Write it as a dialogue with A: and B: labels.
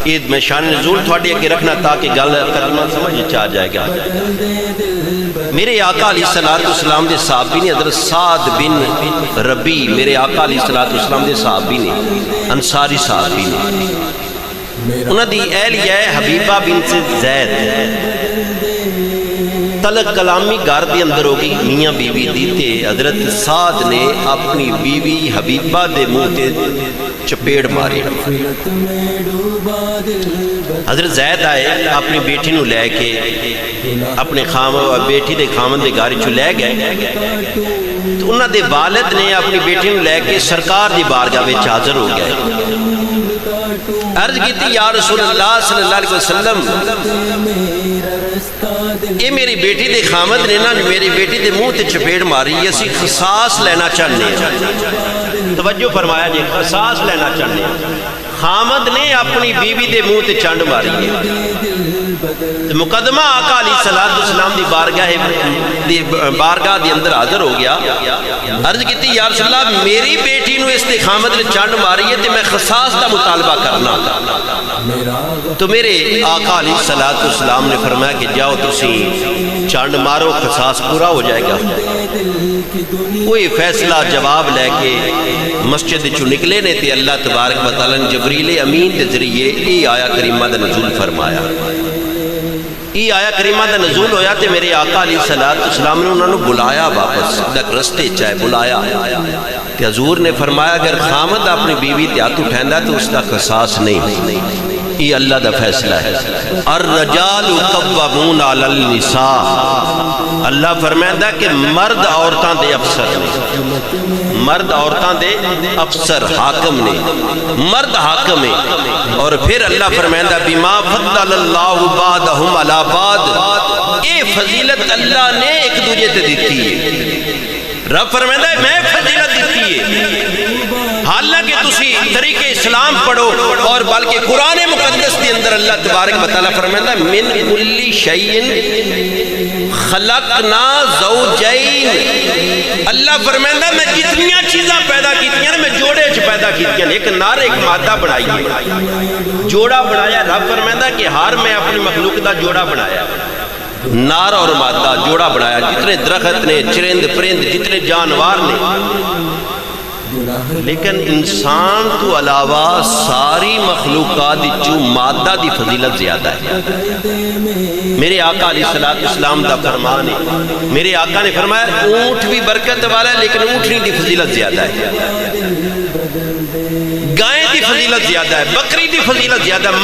A: یہ میں شان نزول تھوڑے اگے رکھنا تاکہ گل کلمہ سمجھ آ جائے گا۔ میرے آقا علیہ السلام دے صحابی نے حضرت سعد بن ربی، میرے آقا علیہ السلام دے صحابی نے، انصاری صحابی نے، انہاں دی اہلیہ حبیبہ بنت زید طلق کلامی گھر دے اندر ہوگی میاں بیوی دی تے حضرت سعد نے اپنی بیوی حبیبہ دے منہ تے چپیڑ ماری۔ حضرت زید آئے اپنی بیٹی نو لے کے اپنے بیٹی دے خامن دے گھر چ لے گئے، تو انہاں دے والد نے اپنی بیٹی نو لے کے سرکار دی بارگاہ وچ حاضر ہو گئے، عرض کیتی یا رسول اللہ صلی اللہ علیہ وسلم، یہ میری بیٹی دے خامد نے نا میری بیٹی دے منہ تے چپیڑ ماری، اسی قصاص لینا چاہنے ہیں۔ توجہ فرمایا جی، قصاص لینا چاہنے ہیں۔ خامد نے اپنی بیوی دے منہ تے چنڈ ماری ہے، مقدمہ آقا علیہ السلام دی بارگاہ دی اندر حاضر ہو گیا، عرض کیتی یا رسول اللہ میری بیٹی نو اس دے خامد نے چنڈ ماری ہے تے میں قصاص دا مطالبہ کرنا۔ تو میرے آقا علیہ السلام نے فرمایا کہ جاؤ تسی چنڈ مارو، قصاص پورا ہو جائے گا۔ کوئی فیصلہ جواب لے کے مسجد چو نکلے نے تے اللہ تبارک و تعالی نے جبریل امین دے ذریعے ای آیا کریمہ دا نزول فرمایا۔ ای آیا کریمہ دا نزول ہویا تے میرے آقا علیہ السلام نے انہوں نے بلایا، واپس رستے چاہے بلایا تے حضور نے فرمایا اگر خامد اپنی بیوی تے ہاتھ اٹھائندا تو اس کا قصاص نہیں، یہ اللہ دا فیصلہ ہے۔ الرجال قوامون علی النساء، اللہ فرمائندہ کہ مرد عورتاں دے افسر نے، مرد عورتاں دے افسر حاکم نے، مرد حاکم ہے۔ اور پھر اللہ فرمائندہ بما فضل اللہ بعضهم علی بعض، اے فضیلت اللہ نے ایک دوجے تے دیتی ہے۔ رب فرمائندہ ہے میں فضیلت دیتی ہے، حالانکہ تسی طریق اسلام پڑھو اور بلکہ قرآن مقدس کے اندر اللہ تبارک و تعالیٰ فرمائندہ ہے من کل شیء خلقنا زوجین، اللہ فرمائندہ میں جتنیاں چیزاں پیدا کیتیاں میں جوڑے چ پیدا کیتیاں، ایک نار ایک مادہ بنائی ہے، جوڑا بنایا۔ رب فرمائندہ کہ ہر میں اپنی مخلوق دا جوڑا بنایا، نار اور مادہ جوڑا بنایا، جتنے درخت نے، چرند پرند، جتنے جانوار نے، لیکن انسان تو علاوہ ساری مخلوقات جو مادہ دی فضیلت زیادہ ہے۔ میرے آقا علیہ السلام دا فرمان ہے، میرے آقا نے فرمایا اونٹ بھی برکت والا ہے لیکن اونٹنی دی فضیلت زیادہ ہے، گائے دی فضیلت زیادہ ہے، بکری دی فضیلت زیادہ ہے۔